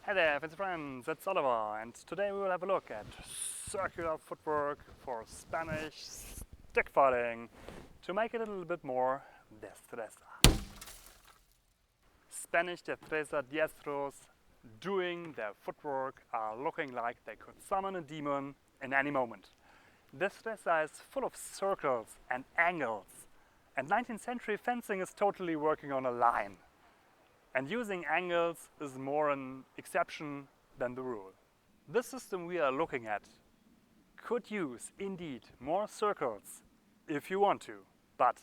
Hi there, fancy friends, it's Oliver, and today we will have a look at circular footwork for Spanish stick fighting to make it a little bit more destreza. Spanish destreza diestros doing their footwork are looking like they could summon a demon in any moment. Destreza is full of circles and angles, and 19th century fencing is totally working on a line. And using angles is more an exception than the rule. This system we are looking at could use, indeed, more circles if you want to, but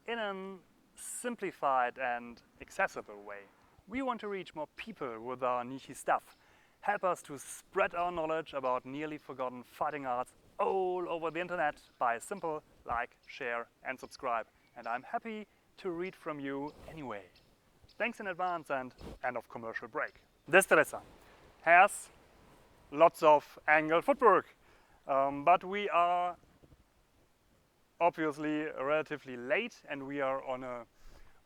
in a simplified and accessible way. We want to reach more people with our niche stuff, help us to spread our knowledge about nearly forgotten fighting arts all over the internet by a simple like, share and subscribe. And I'm happy to read from you anyway. Thanks in advance and end of commercial break. Destreza has lots of angled footwork, but we are obviously relatively late and we are on a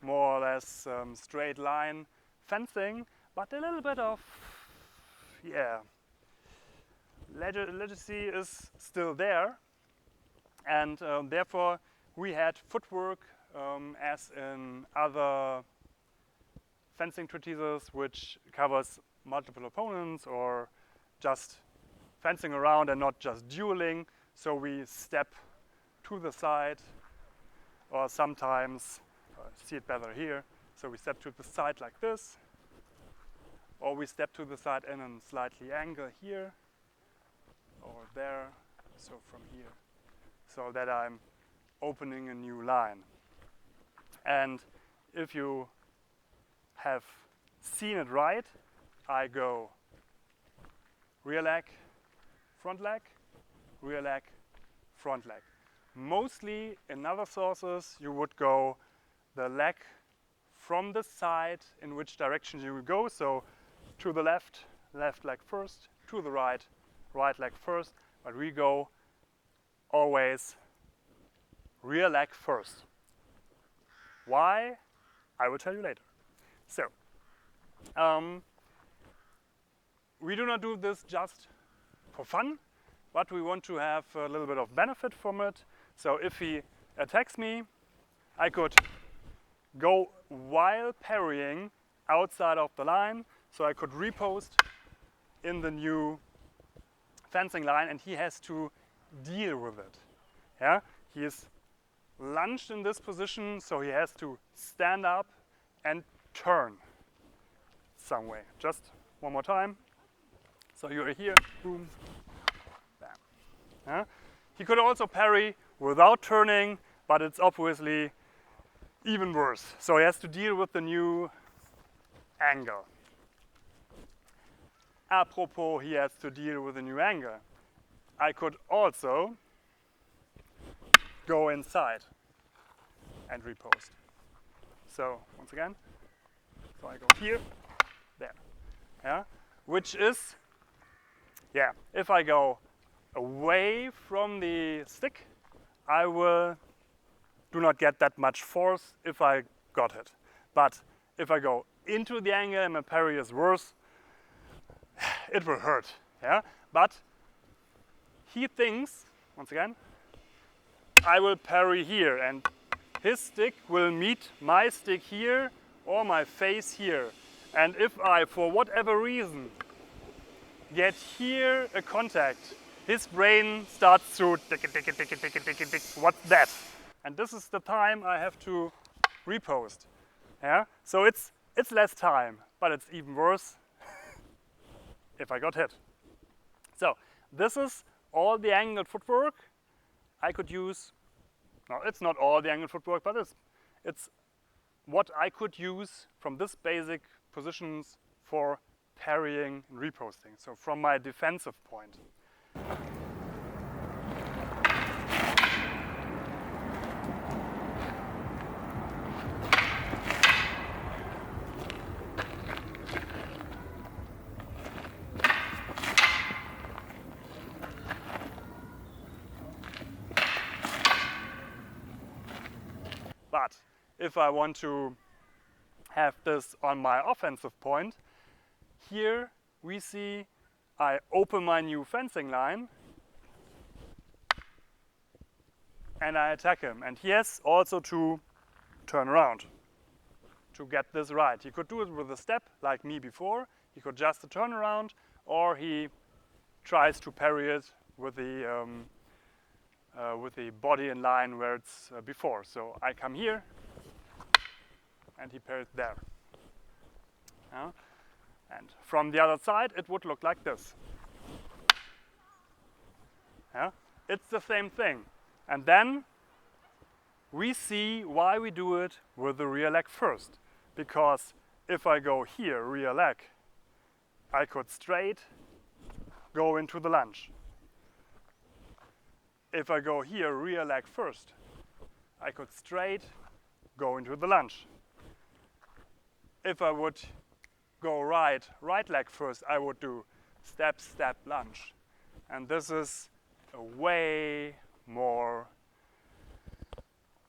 more or less straight line fencing, but a little bit of, legacy is still there, and therefore we had footwork as in other fencing treatises, which covers multiple opponents or just fencing around and not just dueling. So we step to the side, or sometimes, see it better here, so we step to the side like this, or we step to the side in a slightly angle here or there, so from here, so that I'm opening a new line. And if you have seen it right, I go rear leg, front leg, rear leg, front leg. Mostly in other sources you would go the leg from the side in which direction you would go, so to the left, left leg first, to the right, right leg first, but we go always rear leg first. Why? I will tell you later. So, we do not do this just for fun, but we want to have a little bit of benefit from it. So if he attacks me, I could go while parrying outside of the line, so I could repost in the new fencing line and he has to deal with it. Yeah? He is lunged in this position, so he has to stand up and turn some way. Just one more time. So you're here, boom, bam. Yeah? He could also parry without turning, but it's obviously even worse. So he has to deal with the new angle. Apropos, he has to deal with a new angle. I could also go inside and repost. So once again, so I go here, there, yeah, which is, if I go away from the stick, I do not get that much force if I got hit. But if I go into the angle and my parry is worse, it will hurt, yeah. But he thinks, once again, I will parry here and his stick will meet my stick here or my face here. And if I, for whatever reason, get here a contact, his brain starts to tick, what's that? And this is the time I have to repost. Yeah? So it's less time, but it's even worse if I got hit. So this is all the angled footwork I could use. No, it's not all the angled footwork, but it's what I could use from this basic positions for parrying and reposting, so from my defensive point. But if I want to have this on my offensive point, here we see I open my new fencing line and I attack him. And he has also to turn around to get this right. He could do it with a step like me before. He could just turn around, or he tries to parry it with the body in line where it's before. So I come here and he parries there. And from the other side it would look like this. It's the same thing. And then we see why we do it with the rear leg first. Because if I go here, rear leg, I could straight go into the lunge. If I go here, rear leg first, I could straight go into the lunge. If I would go right leg first, I would do step, step, lunge. And this is a way more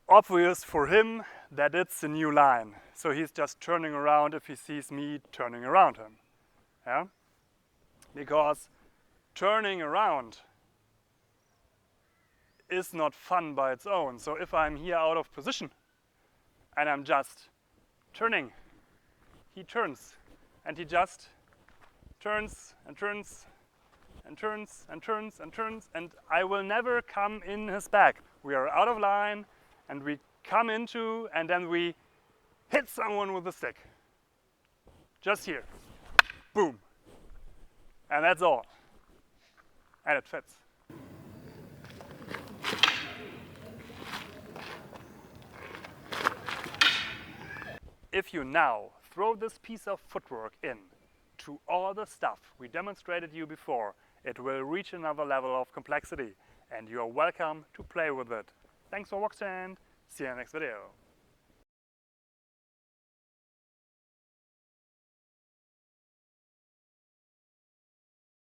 obvious for him that it's a new line. So he's just turning around if he sees me turning around him. Yeah? Because turning around is not fun by its own. So if I'm here out of position and I'm just turning, he turns and he just turns and turns and turns and turns and turns, and I will never come in his back. We are out of line and we come into, and then we hit someone with a stick. Just here. Boom. And that's all. And it fits. If you now throw this piece of footwork in to all the stuff we demonstrated you before, it will reach another level of complexity, and you are welcome to play with it. Thanks for watching, and see you in the next video.